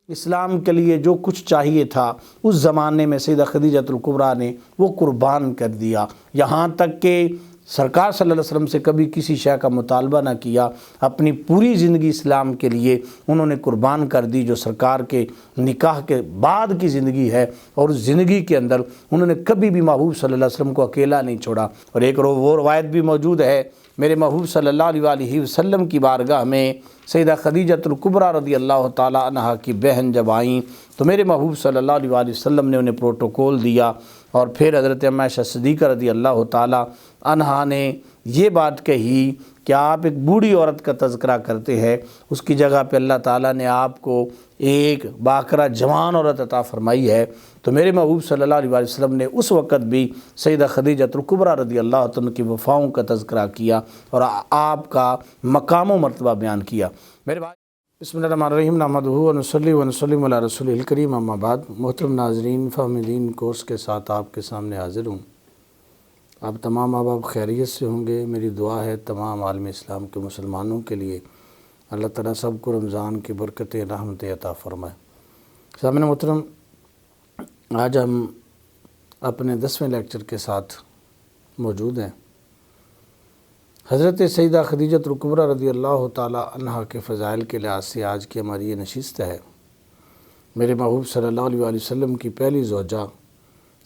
اسلام کے لیے جو کچھ چاہیے تھا اس زمانے میں سیدہ خدیجۃ الکبریٰ نے وہ قربان کر دیا، یہاں تک کہ سرکار صلی اللہ علیہ وسلم سے کبھی کسی شے کا مطالبہ نہ کیا، اپنی پوری زندگی اسلام کے لیے انہوں نے قربان کر دی، جو سرکار کے نکاح کے بعد کی زندگی ہے، اور اس زندگی کے اندر انہوں نے کبھی بھی محبوب صلی اللہ علیہ وسلم کو اکیلا نہیں چھوڑا۔ اور ایک وہ روایت بھی موجود ہے، میرے محبوب صلی اللہ علیہ وسلم کی بارگاہ میں سیدہ خدیجۃ الکبریٰ رضی اللہ تعالی عنہا کی بہن جب آئیں تو میرے محبوب صلی اللہ علیہ وسلم نے انہیں پروٹوکول دیا، اور پھر حضرت اما عائشہ صدیقہ رضی اللہ تعالی عنہا نے یہ بات کہی کہ آپ ایک بوڑھی عورت کا تذکرہ کرتے ہیں، اس کی جگہ پہ اللہ تعالیٰ نے آپ کو ایک باکرہ جوان عورت عطا فرمائی ہے۔ تو میرے محبوب صلی اللہ علیہ وسلم نے اس وقت بھی سیدہ خدیجۃ الکبریٰ رضی اللہ عنہ کی وفاؤں کا تذکرہ کیا اور آپ کا مقام و مرتبہ بیان کیا۔ میرے بھائی، بسم اللہ الرحمن الرحیم، نحمدہ و نصلی و نسلم علی رسولہ الکریم، اما بعد۔ محترم ناظرین، فہم دین کورس کے ساتھ آپ کے سامنے حاضر ہوں۔ آپ تمام ماں باپ خیریت سے ہوں گے۔ میری دعا ہے تمام عالم اسلام کے مسلمانوں کے لیے اللہ تعالیٰ سب کو رمضان کی برکتیں رحمتیں عطا فرمائے۔ سامعین محترم، آج ہم اپنے 10ویں لیکچر کے ساتھ موجود ہیں۔ حضرت سیدہ خدیجۃ الکبریٰ رضی اللہ تعالی عنہا کے فضائل کے لحاظ سے آج کی ہماری یہ نشست ہے۔ میرے محبوب صلی اللہ علیہ وسلم کی پہلی زوجہ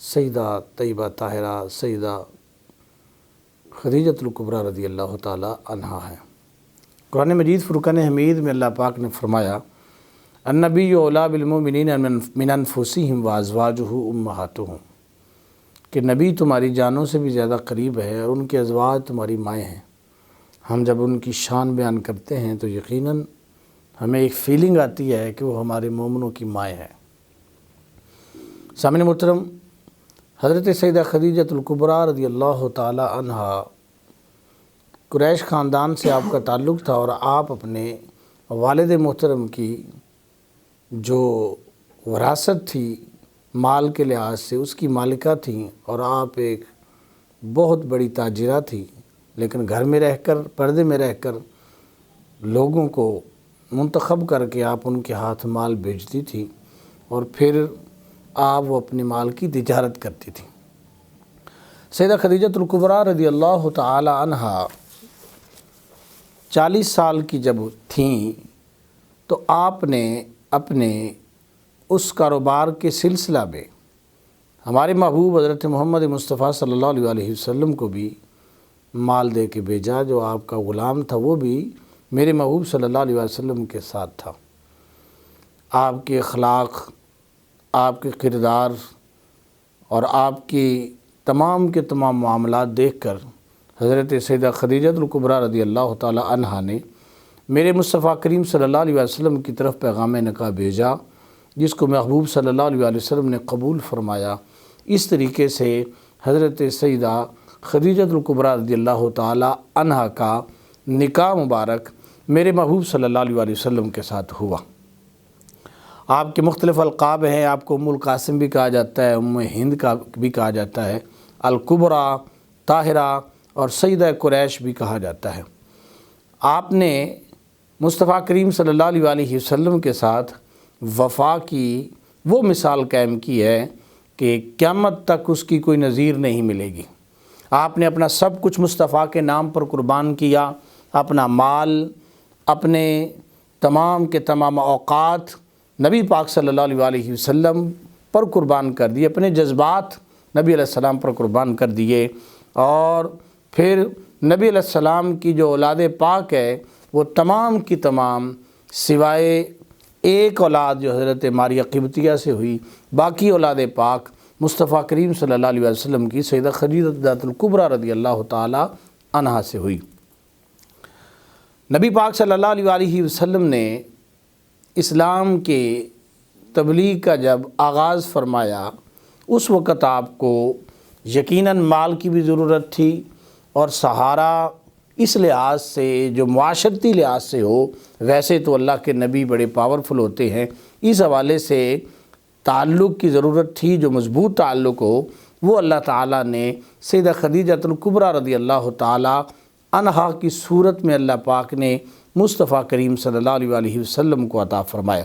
سیدہ طیبہ طاہرہ سیدہ خدیجۃ الکبریٰ رضی اللہ تعالی عنہا ہے۔ قرآن مجید فرقان حمید میں اللہ پاک نے فرمایا، النبی اولی بالمؤمنین من انفسہم وازواجہ امہاتہم، کہ نبی تمہاری جانوں سے بھی زیادہ قریب ہے اور ان کے ازواج تمہاری مائیں ہیں۔ ہم جب ان کی شان بیان کرتے ہیں تو یقیناً ہمیں ایک فیلنگ آتی ہے کہ وہ ہمارے مومنوں کی مائیں ہیں۔ سامعین محترم، حضرت سیدہ خدیجۃ الکبریٰ رضی اللہ تعالی عنہا قریش خاندان سے آپ کا تعلق تھا، اور آپ اپنے والد محترم کی جو وراثت تھی مال کے لحاظ سے اس کی مالکہ تھیں، اور آپ ایک بہت بڑی تاجرہ تھی، لیکن گھر میں رہ کر پردے میں رہ کر لوگوں کو منتخب کر کے آپ ان کے ہاتھ مال بیچتی تھی، اور پھر آپ وہ اپنے مال کی تجارت کرتی تھی۔ سیدہ خدیجۃ الکبریٰ رضی اللہ تعالی عنہا 40 سال کی جب تھیں تو آپ نے اپنے اس کاروبار کے سلسلہ میں ہمارے محبوب حضرت محمد مصطفیٰ صلی اللہ علیہ وسلم کو بھی مال دے کے بھیجا۔ جو آپ کا غلام تھا وہ بھی میرے محبوب صلی اللہ علیہ وسلم کے ساتھ تھا۔ آپ کے اخلاق، آپ کے کردار اور آپ کی تمام کے تمام معاملات دیکھ کر حضرت سیدہ خدیجۃ الکبریٰ رضی اللہ تعالی عنہا نے میرے مصطفیٰ کریم صلی اللہ علیہ وسلم کی طرف پیغام نکاح بھیجا، جس کو محبوب صلی اللہ علیہ وسلم نے قبول فرمایا۔ اس طریقے سے حضرت سیدہ خدیجۃ الکبریٰ رضی اللہ تعالی عنہا کا نکاح مبارک میرے محبوب صلی اللہ علیہ وسلم کے ساتھ ہوا۔ آپ کے مختلف القاب ہیں، آپ کو ام القاسم بھی کہا جاتا ہے، ام ہند کا بھی کہا جاتا ہے، الکبریٰ، طاہرہ اور سیدہ قریش بھی کہا جاتا ہے۔ آپ نے مصطفیٰ کریم صلی اللہ علیہ وسلم کے ساتھ وفا کی وہ مثال قائم کی ہے کہ قیامت تک اس کی کوئی نظیر نہیں ملے گی۔ آپ نے اپنا سب کچھ مصطفیٰ کے نام پر قربان کیا، اپنا مال، اپنے تمام کے تمام اوقات نبی پاک صلی اللہ علیہ وسلم پر قربان کر دیے، اپنے جذبات نبی علیہ السلام پر قربان کر دیے، اور پھر نبی علیہ السلام کی جو اولاد پاک ہے وہ تمام کی تمام سوائے ایک اولاد جو حضرت ماریہ قبطیہ سے ہوئی، باقی اولاد پاک مصطفیٰ کریم صلی اللہ علیہ وسلم کی سیدہ خدیجۃ الکبریٰ رضی اللہ تعالی عنہا سے ہوئی۔ نبی پاک صلی اللہ علیہ وسلم نے اسلام کے تبلیغ کا جب آغاز فرمایا اس وقت آپ کو یقیناً مال کی بھی ضرورت تھی، اور سہارا اس لحاظ سے جو معاشرتی لحاظ سے ہو، ویسے تو اللہ کے نبی بڑے پاورفل ہوتے ہیں، اس حوالے سے تعلق کی ضرورت تھی، جو مضبوط تعلق ہو وہ اللہ تعالیٰ نے سیدہ خدیجۃ الکبریٰ رضی اللہ تعالی عنہا کی صورت میں اللہ پاک نے مصطفیٰ کریم صلی اللہ علیہ وسلم کو عطا فرمایا۔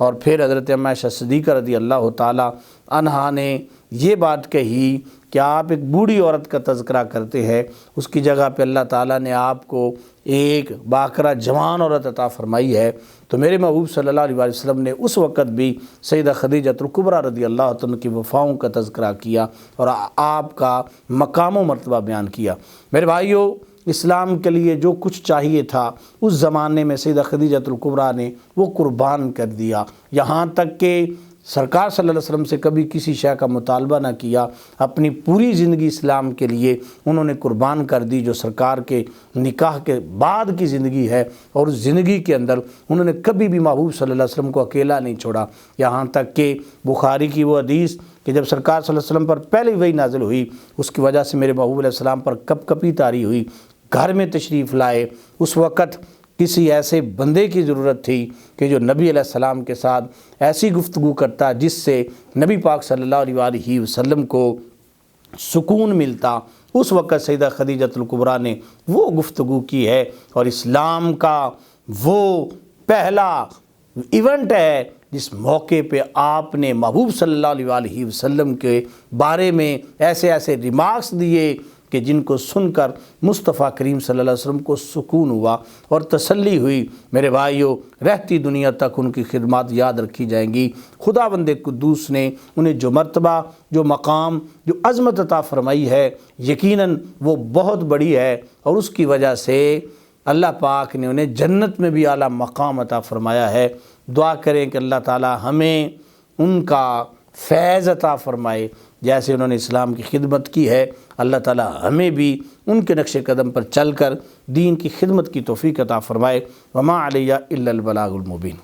اور پھر حضرت اما عائشہ صدیقہ رضی اللہ تعالیٰ عنہا نے یہ بات کہی کہ آپ ایک بوڑھی عورت کا تذکرہ کرتے ہیں، اس کی جگہ پہ اللہ تعالیٰ نے آپ کو ایک باکرہ جوان عورت عطا فرمائی ہے۔ تو میرے محبوب صلی اللہ علیہ وسلم نے اس وقت بھی سیدہ خدیجہ الکبریٰ رضی اللہ عنہ کی وفاؤں کا تذکرہ کیا اور آپ کا مقام و مرتبہ بیان کیا۔ میرے بھائیوں، اسلام کے لیے جو کچھ چاہیے تھا اس زمانے میں سیدہ خدیجہ الکبریٰ نے وہ قربان کر دیا، یہاں تک کہ سرکار صلی اللہ علیہ وسلم سے کبھی کسی شے کا مطالبہ نہ کیا، اپنی پوری زندگی اسلام کے لیے انہوں نے قربان کر دی، جو سرکار کے نکاح کے بعد کی زندگی ہے، اور اس زندگی کے اندر انہوں نے کبھی بھی محبوب صلی اللہ علیہ وسلم کو اکیلا نہیں چھوڑا، یہاں تک کہ بخاری کی وہ حدیث کہ جب سرکار صلی اللہ علیہ وسلم پر پہلی وحی نازل ہوئی، اس کی وجہ سے میرے محبوب علیہ السلام پر کپ کپی طاری ہوئی، گھر میں تشریف لائے، اس وقت کسی ایسے بندے کی ضرورت تھی کہ جو نبی علیہ السلام کے ساتھ ایسی گفتگو کرتا جس سے نبی پاک صلی اللہ علیہ وسلم کو سکون ملتا۔ اس وقت سیدہ خدیجہ الکبریٰ نے وہ گفتگو کی ہے، اور اسلام کا وہ پہلا ایونٹ ہے جس موقع پہ آپ نے محبوب صلی اللہ علیہ وسلم کے بارے میں ایسے ایسے ریمارکس دیے کہ جن کو سن کر مصطفیٰ کریم صلی اللہ علیہ وسلم کو سکون ہوا اور تسلی ہوئی۔ میرے بھائیوں، رہتی دنیا تک ان کی خدمات یاد رکھی جائیں گی۔ خداوند قدوس نے انہیں جو مرتبہ، جو مقام، جو عظمت عطا فرمائی ہے، یقیناً وہ بہت بڑی ہے، اور اس کی وجہ سے اللہ پاک نے انہیں جنت میں بھی اعلیٰ مقام عطا فرمایا ہے۔ دعا کریں کہ اللہ تعالی ہمیں ان کا فیض عطا فرمائے، جیسے انہوں نے اسلام کی خدمت کی ہے، اللہ تعالی ہمیں بھی ان کے نقش قدم پر چل کر دین کی خدمت کی توفیق عطا فرمائے۔ وما علیہ الا البلاغ المبین۔